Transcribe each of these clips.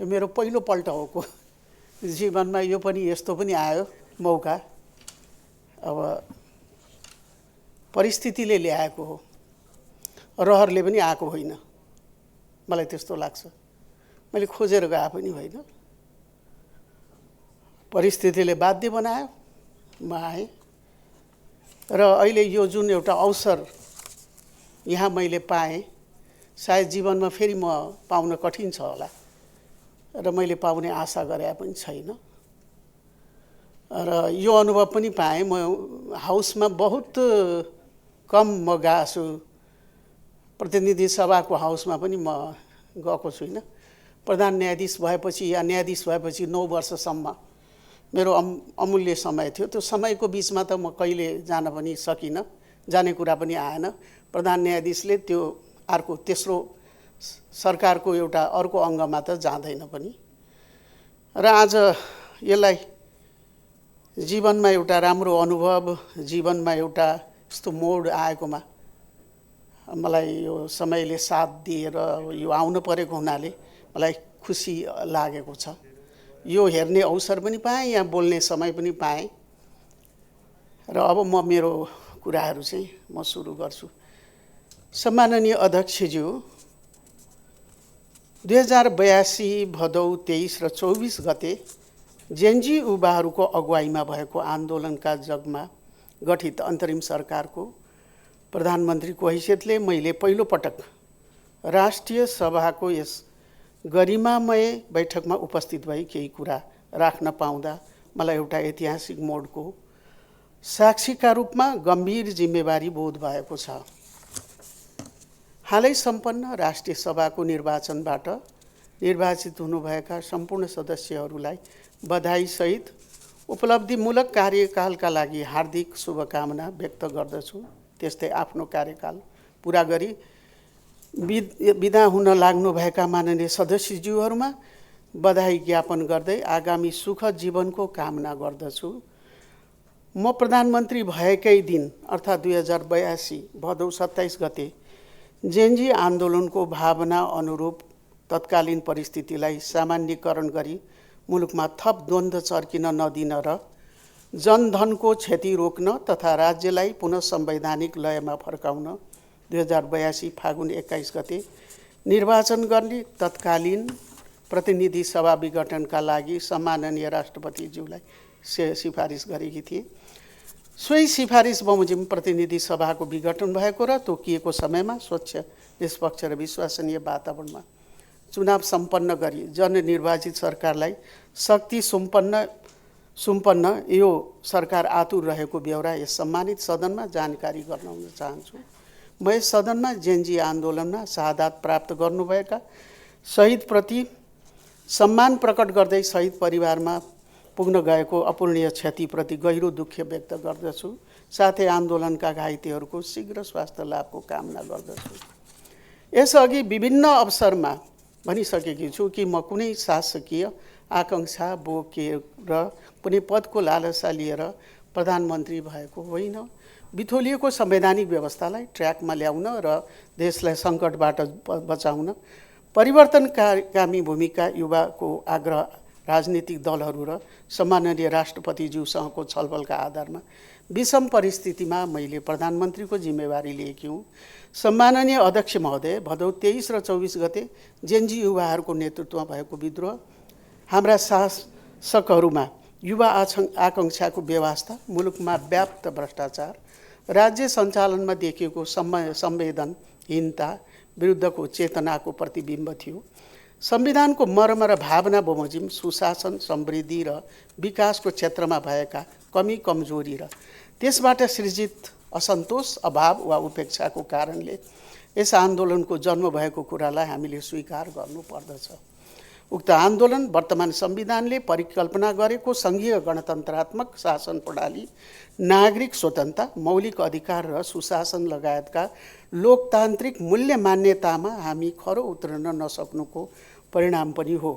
यो मेरो पहिलोपल्ट हो जीवनमा। यो पनि यस्तो पनि आयो मौका, अब परिस्थितिले ल्याएको हो, रहरले पनि आएको होइन। मलाई त्यस्तो लाग्छ। मैले खोजेर गए पनि होइन, परिस्थितिले बाध्य बनायो, म आएँ। र अहिले यो जुन एउटा अवसर यहाँ मैले पाएँ, सायद जीवनमा फेरि म पाउन कठिन छ होला र मैले पाउने आशा गरे पनि छैन। र यो अनुभव पनि पाएँ, म हाउसमा बहुत कम म गएको छु। प्रतिनिधि सभाको हाउसमा पनि म गएको छुइनँ। प्रधान न्यायाधीश भएपछि या न्यायाधीश भएपछि 9 वर्षसम्म मेरो अमूल्य समय थियो। त्यो समयको बिचमा त म कहिले जान पनि सकिनँ, जाने कुरा पनि आएन। प्रधान न्यायाधीशले त्यो अर्को तेस्रो सरकारको एउटा अर्को अङ्गमा त जाँदैन पनि। र आज यसलाई जीवनमा एउटा राम्रो अनुभव, जीवनमा एउटा यस्तो मोड आएकोमा मलाई यो समयले साथ दिएर यो आउनु परेको हुनाले मलाई खुसी लागेको छ। यो हेर्ने अवसर पनि पाएँ, यहाँ बोल्ने समय पनि पाएँ। र अब म मेरो कुराहरू चाहिँ म सुरु गर्छु। सम्माननीय अध्यक्षज्यू, 2082 भदौ 23 र 24 गते जेएनजी युवाहरूको अगुवाईमा भएको आन्दोलनका जगमा गठित अन्तरिम सरकारको प्रधानमन्त्रीको हैसियतले मैले पहिलोपटक राष्ट्रिय सभाको यस गरिमामय बैठकमा उपस्थित भई केही कुरा राख्न पाउँदा मलाई एउटा ऐतिहासिक मोडको साक्षीका रूपमा गम्भीर जिम्मेवारी बोध भएको छ। हालै सम्पन्न राष्ट्रिय सभाको निर्वाचनबाट निर्वाचित हुनुभएका सम्पूर्ण सदस्यहरूलाई बधाईसहित उपलब्धिमूलक कार्यकालका लागि हार्दिक शुभकामना व्यक्त गर्दछु। त्यस्तै आफ्नो कार्यकाल पुरा गरी बिदा हुन लाग्नुभएका माननीय सदस्यज्यूहरूमा बधाई ज्ञापन गर्दै आगामी सुखद जीवनको कामना गर्दछु। म प्रधानमन्त्री भएकै दिन अर्थात् 2082 भदौ 27 गते जेएनजी आन्दोलनको भावना अनुरूप तत्कालीन परिस्थितिलाई सामान्यीकरण गरी मुलुकमा थप द्वन्द्व चर्किन नदिन र जनधनको क्षति रोक्न तथा राज्यलाई पुनः संवैधानिक लयमा फर्काउन 2082 फागुन 21 गते निर्वाचन गर्ने तत्कालीन प्रतिनिधि सभा विघटनका लागि सम्माननीय राष्ट्रपतिज्यूलाई सिफारिस गरेकी थिए। सोही सिफारिस बमोजिम प्रतिनिधि सभाको विघटन भएको र तोकिएको समयमा स्वच्छ, निष्पक्ष र विश्वसनीय वातावरणमा चुनाव सम्पन्न गरी जननिर्वाचित सरकारलाई शक्ति सुम्पन्न यो सरकार आतुर रहेको बेहोरा यस सम्मानित सदनमा जानकारी गराउन चाहन्छु। म यस सदनमा जेएनजी आन्दोलनमा शहादत प्राप्त गर्नुभएका शहीदप्रति सम्मान प्रकट गर्दै शहीद परिवारमा पुग्न गएको अपूर्णीय क्षतिप्रति गहिरो दुःख व्यक्त गर्दछु। साथै आन्दोलनका घाइतेहरूको शीघ्र स्वास्थ्य लाभको कामना गर्दछु। यसअघि विभिन्न अवसरमा भनिसकेकी छु कि म कुनै शासकीय आकांक्षा बोकेर कुनै पदको लालसा लिएर प्रधानमन्त्री भएको होइन। बिथोलिएको संवैधानिक व्यवस्थालाई ट्र्याकमा ल्याउन र देशलाई सङ्कटबाट बचाउन परिवर्तनकामी भूमिका युवाको आग्रह राजनीतिक दलहरू र सम्माननीय राष्ट्रपतिज्यूसँगको छलफलका आधारमा विषम परिस्थितिमा मैले प्रधानमन्त्रीको जिम्मेवारी लिएकी हुँ। सम्माननीय अध्यक्ष महोदय, भदौ 23 र 24 गते जेएनजी युवाहरूको नेतृत्वमा भएको विद्रोह हाम्रा शासकहरूमा युवा आकांक्षाको व्यवस्था, मुलुकमा व्याप्त भ्रष्टाचार, राज्य सञ्चालनमा देखिएको संवेदनहीनता विरुद्धको चेतनाको प्रतिबिम्ब थियो। संविधानको मर्म र भावना बमोजिम सुशासन, समृद्धि र विकासको क्षेत्रमा भएका कमी कमजोरी र त्यसबाट सृजित असन्तोष, अभाव वा उपेक्षाको कारणले यस आन्दोलनको जन्म भएको कुरालाई हामीले स्वीकार गर्नुपर्दछ। उक्त आन्दोलन वर्तमान संविधानले परिकल्पना गरेको सङ्घीय गणतन्त्रात्मक शासन प्रणाली, नागरिक स्वतन्त्रता, मौलिक अधिकार र सुशासन लगायतका लोकतान्त्रिक मूल्य मान्यतामा हामी खरो उत्रन नसक्नुको परिणाम पनि हो।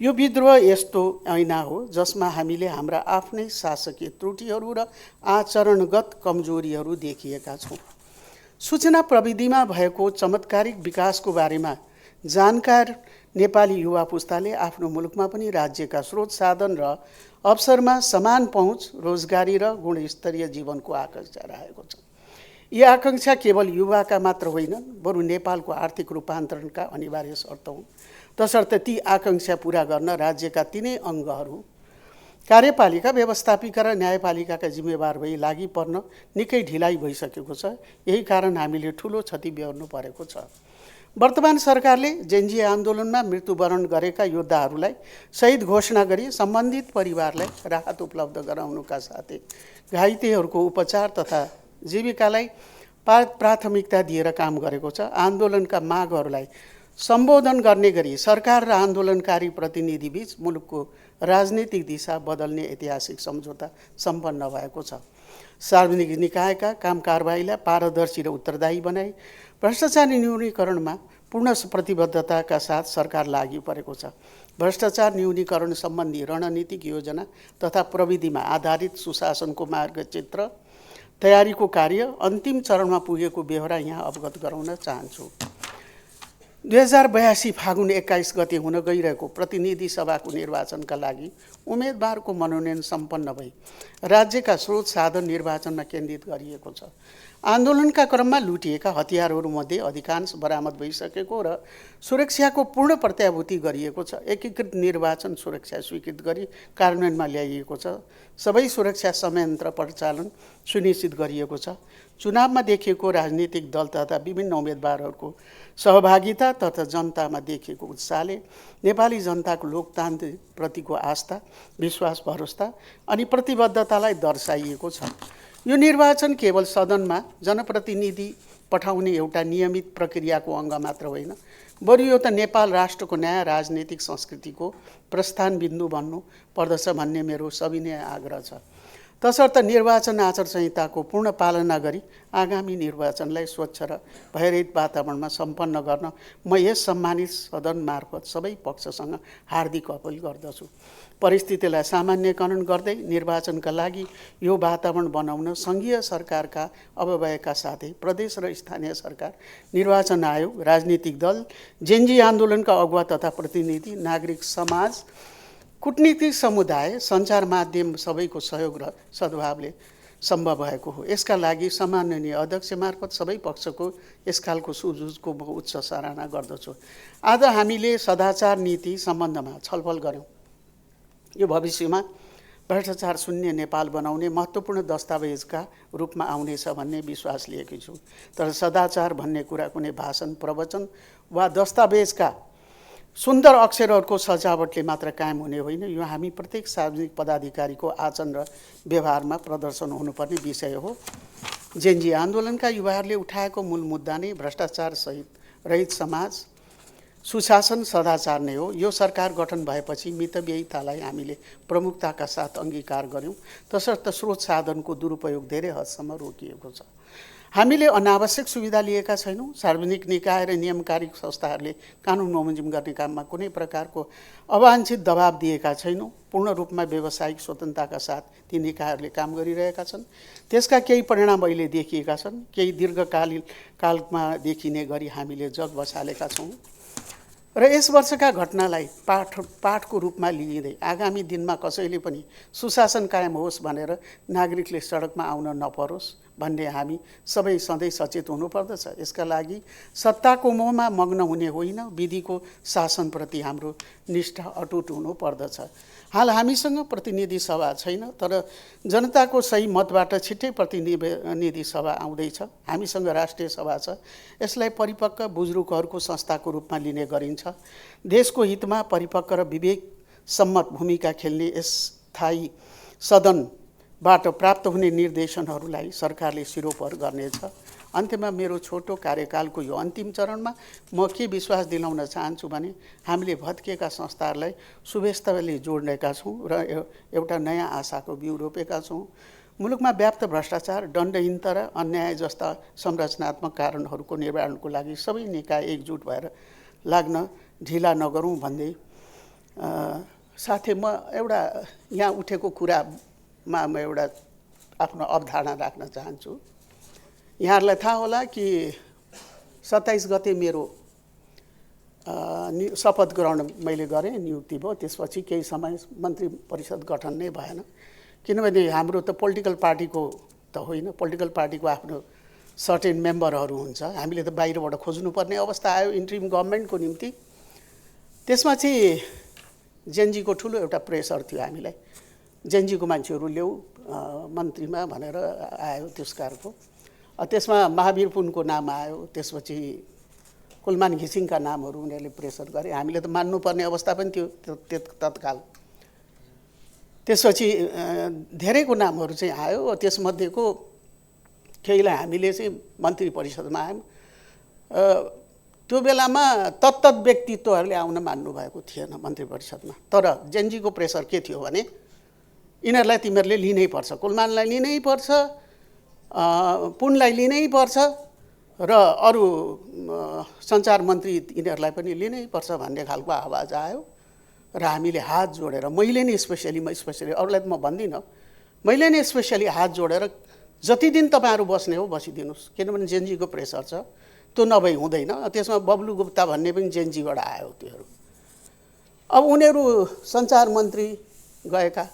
यो विद्रोह यस्तो ऐना हो जसमा हामीले हाम्रा आफ्नै शासकीय त्रुटिहरू र आचरणगत कमजोरीहरू देखिएका छौँ। सूचना प्रविधिमा भएको चमत्कारिक विकासको बारेमा जानकार नेपाली युवा पुस्ताले आफ्नो मुलुकमा पनि राज्यका स्रोत साधन र अवसरमा समान पहुँच, रोजगारी र गुणस्तरीय जीवनको आकांक्षा राखेको छ। यी आकांक्षा केवल युवाका मात्र होइनन्, बरु नेपालको आर्थिक रूपान्तरणका अनिवार्य शर्त हुन्। तसर्थ ती आकांक्षा पूरा गर्न राज्यका तीनै अङ्गहरू कार्यपालिका, व्यवस्थापिका र न्यायपालिकाका जिम्मेवार भई लागि पर्न निकै ढिलाइ भइसकेको छ। यही कारण हामीले ठूलो क्षति बेहोर्नु परेको छ। वर्तमान सरकारले जेनजी आन्दोलनमा मृत्युवरण गरेका योद्धाहरूलाई शहीद घोषणा गरी सम्बन्धित परिवारलाई राहत उपलब्ध गराउनुका साथै घाइतेहरूको उपचार तथा जीविकालाई प्राथमिकता दिएर काम गरेको छ। आन्दोलनका मागहरूलाई सम्बोधन गर्ने गरी सरकार र आन्दोलनकारी प्रतिनिधिबीच मुलुकको राजनीतिक दिशा बदल्ने ऐतिहासिक सम्झौता सम्पन्न भएको छ। सार्वजनिक निकायका काम कारबाहीलाई पारदर्शी र उत्तरदायी बनाई भ्रष्टाचार न्यूनीकरणमा पूर्ण प्रतिबद्धताका साथ सरकार लागि परेको छ। भ्रष्टाचार न्यूनीकरण सम्बन्धी रणनीतिक योजना तथा प्रविधिमा आधारित सुशासनको मार्गचित्र तयारीको कार्य अन्तिम चरणमा पुगेको बेहोरा यहाँ अवगत गराउन चाहन्छु। 2082 फागुन 21 गते हुन गइरहेको प्रतिनिधि सभाको निर्वाचनका लागि उम्मेदवारको मनोनयन सम्पन्न भई राज्यका स्रोत साधन निर्वाचनमा केन्द्रित गरिएको छ। आन्दोलनका क्रममा लुटिएका हतियारहरूमध्ये अधिकांश बरामद भइसकेको र सुरक्षाको पूर्ण प्रत्याभूति गरिएको छ। एकीकृत निर्वाचन सुरक्षा स्वीकृत गरी कार्यान्वयनमा ल्याइएको छ। सबै सुरक्षा संयन्त्र परिचालन सुनिश्चित गरिएको छ। चुनावमा देखिएको राजनीतिक दल तथा विभिन्न उम्मेदवारहरूको सहभागिता तथा जनतामा देखिएको उत्साहले नेपाली जनताको लोकतान्त्रिक प्रतिको आस्था, विश्वास, भरोसा अनि प्रतिबद्धतालाई दर्शाइएको छ। यो निर्वाचन केवल सदनमा जनप्रतिनिधि पठाउने एउटा नियमित प्रक्रियाको अङ्ग मात्र होइन, बरु यो त नेपाल राष्ट्रको नयाँ राजनीतिक संस्कृतिको प्रस्थान बिन्दु बन्नु पर्दछ भन्ने मेरो सविनय आग्रह छ। तसर्थ निर्वाचन आचार संहिताको पूर्ण पालना गरी आगामी निर्वाचनलाई स्वच्छ र भयरहित वातावरणमा सम्पन्न गर्न म यस सम्मानित सदन मार्फत सबै पक्षसँग हार्दिक अपील गर्दछु। परिस्थितिलाई सामान्यकरण गर्दै निर्वाचनका लागि यो वातावरण बनाउन सङ्घीय सरकारका अव्ययका साथै प्रदेश र स्थानीय सरकार, निर्वाचन आयोग, राजनीतिक दल, जेनजी आन्दोलनका अगुवा तथा प्रतिनिधि, नागरिक समाज, कूटनीतिक समुदाय, सञ्चार माध्यम सबैको सहयोग र सद्भावले सम्भव भएको हो। यसका लागि सम्माननीय अध्यक्ष मार्फत सबै पक्षको यसकालको सुझुजको म उच्च सराहना गर्दछु। आज हामीले सदाचार नीति सम्बन्धमा छलफल गऱ्यौँ। यो भविष्यमा भ्रष्टाचार शून्य नेपाल बनाउने महत्त्वपूर्ण दस्तावेजका रूपमा आउनेछ भन्ने विश्वास लिएकी छु। तर सदाचार भन्ने कुरा कुनै भाषण, प्रवचन वा दस्तावेजका सुन्दर अक्षरहरूको सजावटले मात्र कायम हुने होइन। यो हामी प्रत्येक सार्वजनिक पदाधिकारीको आचरण र व्यवहारमा प्रदर्शन हुनुपर्ने विषय हो। जेनजी आन्दोलनका युवाहरूले उठाएको मूल मुद्दा नै भ्रष्टाचार सहित रहित समाज, सुशासन, सदाचार नै हो। यो सरकार गठन भएपछि मितव्ययितालाई हामीले प्रमुखताका साथ अङ्गीकार गर्यौँ। तसर्थ स्रोत साधनको दुरुपयोग धेरै हदसम्म रोकिएको छ। हामीले अनावश्यक सुविधा लिएका छैनौँ। सार्वजनिक निकाय र नियमकारी संस्थाहरूले कानुन बमोजिम गर्ने काममा कुनै प्रकारको अवाञ्छित दबाब दिएका छैनौँ। पूर्ण रूपमा व्यावसायिक स्वतन्त्रताका साथ ती निकायहरूले काम गरिरहेका छन्। त्यसका केही परिणाम अहिले देखिएका छन्, केही दीर्घकालमा देखिने गरी हामीले जग बसालेका छौँ र यस वर्षका घटनालाई पाठको रूपमा लिँदै आगामी दिनमा कसैले पनि सुशासन कायम होस् भनेर नागरिकले सडकमा आउन नपरोस् भन्ने हामी सबै सधैँ सचेत हुनुपर्दछ। यसका लागि सत्ताको मोहमा मग्न हुने होइन, विधिको शासनप्रति हाम्रो निष्ठा अटुट हुनुपर्दछ। हाल हामीसँग प्रतिनिधि सभा छैन, तर जनताको सही मतबाट छिट्टै प्रतिनिधि सभा आउँदैछ। हामीसँग राष्ट्रिय सभा छ। यसलाई परिपक्व बुजुर्गहरूको संस्थाको रूपमा लिने गरिन्छ। देशको हितमा परिपक्व र विवेक सम्मत भूमिका खेल्ने यस स्थायी सदनबाट प्राप्त हुने निर्देशनहरूलाई सरकारले सिरोपर गर्नेछ। अन्त्यमा मेरो छोटो कार्यकालको यो अन्तिम चरणमा म के विश्वास दिलाउन चाहन्छु भने हामीले भत्किएका संस्थाहरूलाई सुव्यवस्थाले जोड्नेका छौँ र एउटा नयाँ आशाको बिउ रोपेका छौँ। मुलुकमा व्याप्त भ्रष्टाचार, दण्डहीनता र अन्याय जस्ता संरचनात्मक कारणहरूको निवारणको लागि सबै निकाय एकजुट भएर लाग्न ढिला नगरौँ भन्दै साथै म एउटा यहाँ उठेको कुरामा म एउटा आफ्नो अवधारणा राख्न चाहन्छु। यहाँहरूलाई थाहा होला कि 27 गते मेरो शपथ ग्रहण मैले गरेँ, नियुक्ति भयो। त्यसपछि केही समय मन्त्री परिषद गठन नै भएन, किनभने हाम्रो त पोलिटिकल पार्टीको त होइन, पोलिटिकल पार्टीको आफ्नो सर्टेन मेम्बरहरू हुन्छ, हामीले त बाहिरबाट खोज्नुपर्ने अवस्था आयो इन्ट्रिम गभर्मेन्टको निम्ति। त्यसमा चाहिँ जेएनजीको ठुलो एउटा प्रेसर थियो हामीलाई, जेएनजीको मान्छेहरू ल्याऊ मन्त्रीमा भनेर आयो त्यसकारको। त्यसमा महावीर पुनको नाम आयो, त्यसपछि कुलमान घिसिङका नामहरू उनीहरूले प्रेसर गरे, हामीले त मान्नुपर्ने अवस्था पनि थियो तत्काल। त्यसपछि धेरैको नामहरू चाहिँ आयो, त्यसमध्येको केहीलाई हामीले चाहिँ मन्त्री परिषदमा आयौँ। त्यो बेलामा तत्त व्यक्तित्वहरूले आउन मान्नुभएको थिएन मन्त्री परिषदमा, तर जेएनजीको प्रेसर के थियो भने यिनीहरूलाई तिमीहरूले लिनै पर्छ, कुलमानलाई लिनै पर्छ, पुनलाई लिनै पर्छ र अरू सञ्चार मन्त्री यिनीहरूलाई पनि लिनै पर्छ भन्ने खालको आवाज आयो। र हामीले हात जोडेर, मैले नै स्पेसली अरूलाई त म भन्दिनँ, मैले नै स्पेसली हात जोडेर जति दिन तपाईँहरू बस्ने हो बसिदिनुहोस्, किनभने जेएनजीको प्रेसर छ, त्यो नभई हुँदैन। त्यसमा बब्लु गुप्ता भन्ने पनि जेएनजीबाट आयो त्योहरू। अब उनीहरू सञ्चार मन्त्री गएका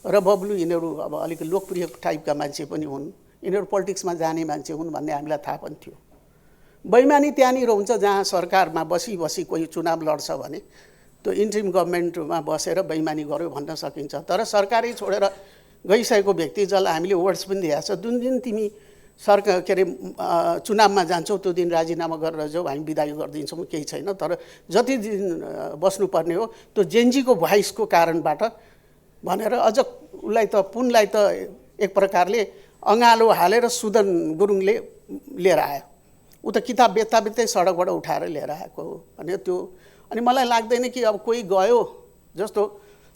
र बब्लु यिनीहरू अब अलिक लोकप्रिय टाइपका मान्छे पनि हुन्, यिनीहरू पोलिटिक्समा जाने मान्छे हुन् भन्ने हामीलाई थाहा पनि थियो। बैमानी त्यहाँनिर हुन्छ जहाँ सरकारमा बसी कोही चुनाव लड्छ भने त्यो इन्ट्रिम गभर्मेन्टमा बसेर बैमानी गर्यो भन्न सकिन्छ। तर सरकारै छोडेर गइसकेको व्यक्ति जसलाई हामीले वर्ड्स पनि दिएको छ, जुन दिन तिमी सरकार के अरे चुनावमा जान्छौ त्यो दिन राजीनामा गरेर जाऊ, हामी बिदाई गरिदिन्छौँ, केही छैन। तर जति दिन बस्नुपर्ने हो त्यो जेएनजीको भोइसको कारणबाट भनेर अझ उसलाई त पुनलाई त एक प्रकारले अँगालो हालेर सुदन गुरुङले लिएर आयो, ऊ त किताब बेच्दै सडकबाट उठाएर लिएर आएको हो भने त्यो। अनि मलाई लाग्दैन कि अब कोही गयो, जस्तो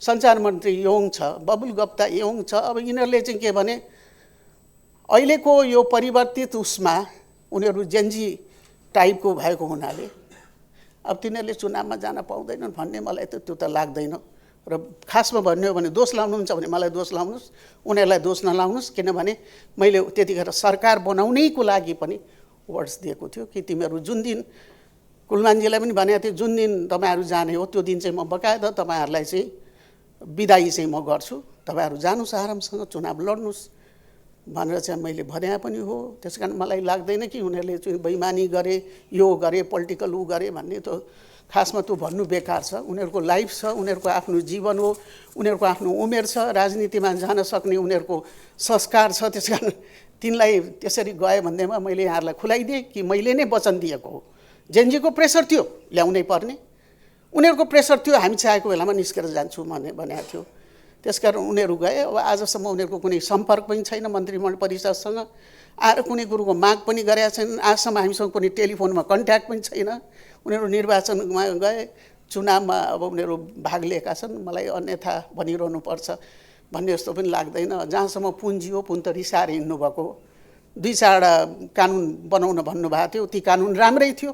सञ्चार मन्त्री योङ छ, बबुल गुप्ता योङ छ, अब यिनीहरूले चाहिँ के भने अहिलेको यो परिवर्तित उसमा उनीहरू जेएनजी टाइपको भएको हुनाले अब तिनीहरूले चुनावमा जान पाउँदैनन् भन्ने मलाई त त्यो त लाग्दैन। र खासमा भन्ने हो भने दोष लाउनुहुन्छ भने मलाई दोष लाउनुहोस्, उनीहरूलाई दोष नलाउनुहोस्, किनभने मैले त्यतिखेर सरकार बनाउनैको लागि पनि वर्ड्स दिएको थियो कि तिमीहरू जुन दिन, कुलमानजीलाई पनि भनेको थियो जुन दिन तपाईँहरू जाने हो त्यो दिन चाहिँ म बकायदा तपाईँहरूलाई चाहिँ बिदाई चाहिँ म गर्छु, तपाईँहरू जानुहोस् आरामसँग चुनाव लड्नुहोस् भनेर चाहिँ मैले भने पनि हो। त्यस कारण मलाई लाग्दैन कि उनीहरूले चाहिँ बैमानी गरे, यो गरे, पोलिटिकल ऊ गरे भन्ने त खासमा त्यो भन्नु बेकार छ। उनीहरूको लाइफ छ, उनीहरूको आफ्नो जीवन हो, उनीहरूको आफ्नो उमेर छ, राजनीतिमा जान सक्ने उनीहरूको संस्कार छ। त्यस कारण तिनलाई त्यसरी गए भन्दैमा मैले यहाँहरूलाई खुलाइदिएँ कि मैले नै वचन दिएको हो। जेएनजीको प्रेसर थियो, ल्याउनै पर्ने, उनीहरूको प्रेसर थियो, हामी चाहेको बेलामा निस्केर जान्छौँ भनेको थियो। त्यसकारण उनीहरू गए। अब आजसम्म उनीहरूको कुनै सम्पर्क पनि छैन मन्त्रीमण्डल परिषदसँग, आएर कुनै कुरोको माग पनि गरेका छैनन्। आजसम्म हामीसँग कुनै टेलिफोनमा कन्ट्याक्ट पनि छैन। उनीहरू निर्वाचनमा गए, चुनावमा अब उनीहरू भाग लिएका छन्, मलाई अन्यथा भनिरहनु पर्छ भन्ने जस्तो पनि लाग्दैन। जहाँसम्म पुन्जी हो, पुन त रिसाएर हिँड्नुभएको हो। 2-4 कानुन बनाउन भन्नुभएको थियो, ती कानुन राम्रै थियो,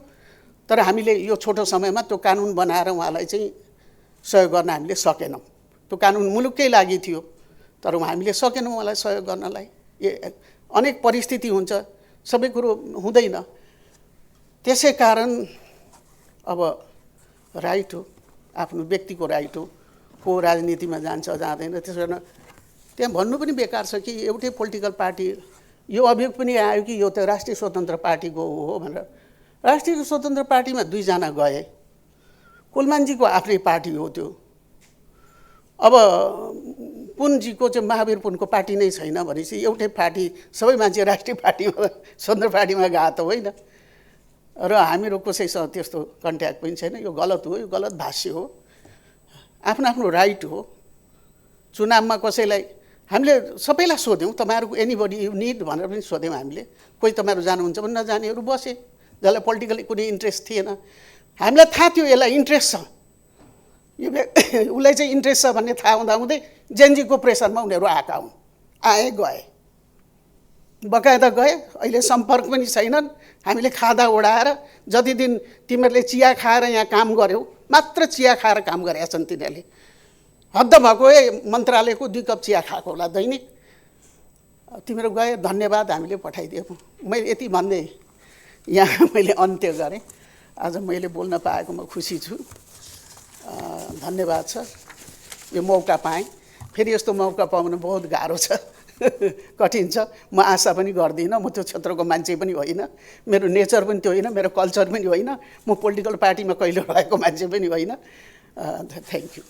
तर हामीले यो छोटो समयमा त्यो कानुन बनाएर उहाँलाई चाहिँ सहयोग गर्न हामीले सकेनौँ। त्यो कानुन मुलुककै लागि थियो, तर हामीले सकेनौँ उहाँलाई सहयोग गर्नलाई। अनेक परिस्थिति हुन्छ, सबै कुरो हुँदैन। त्यसै कारण अब राइट हो, आफ्नो व्यक्तिको राइट हो, को राजनीतिमा जान्छ जाँदैन। त्यस कारण त्यहाँ भन्नु पनि बेकार छ कि एउटै पोलिटिकल पार्टी, यो अभियोग पनि आयो कि यो त राष्ट्रिय स्वतन्त्र पार्टीको हो भनेर। राष्ट्रिय स्वतन्त्र पार्टीमा 2 जना गए, कुलमानजीको आफ्नै पार्टी हो त्यो। अब पुनजीको चाहिँ महावीर पुनको पार्टी नै छैन भनेपछि एउटै पार्टी, सबै मान्छे राष्ट्रिय पार्टीमा स्वतन्त्र पार्टीमा गए त होइन। र हामीहरू कसैसँग त्यस्तो कन्ट्याक्ट पनि छैन। यो गलत हो, यो गलत भाष्य हो। आफ्नो आफ्नो राइट हो। चुनावमा कसैलाई हामीले सबैलाई सोध्यौँ, तपाईँहरूको एनीबडी यु निड भनेर पनि सोध्यौँ हामीले। कोही तपाईँहरू जानुहुन्छ भने नजानेहरू बसे, जसलाई पोलिटिकली कुनै इन्ट्रेस्ट थिएन। हामीलाई थाहा थियो यसलाई इन्ट्रेस्ट छ, यो उसलाई चाहिँ इन्ट्रेस्ट छ भन्ने थाहा हुँदाहुँदै जेएनजीको प्रेसरमा उनीहरू आएका हुन्, आए गए, बकायदा गए। अहिले सम्पर्क पनि छैनन्। हामीले खाँदा उडाएर जति दिन तिमीहरूले चिया खाएर यहाँ काम गर्यौ, मात्र चिया खाएर काम गरेका छन् तिनीहरूले। हद्द भएको मन्त्रालयको 2 कप चिया खाएको होला दैनिक। तिमीहरू गए, धन्यवाद, हामीले पठाइदियौँ। मैले यति भन्दै यहाँ मैले अन्त्य गरेँ। आज मैले बोल्न पाएकोमा खुसी छु। धन्यवाद छ। यो मौका पाएँ। फेरि यस्तो मौका पाउनु बहुत गाह्रो छ, कठिन छ। म आशा पनि गर्दिनँ, म त्यो क्षेत्रको मान्छे पनि होइन, मेरो नेचर पनि त्यो होइन, मेरो कल्चर पनि होइन, म पोलिटिकल पार्टीमा कहिले रहेको मान्छे पनि होइन। Thank you.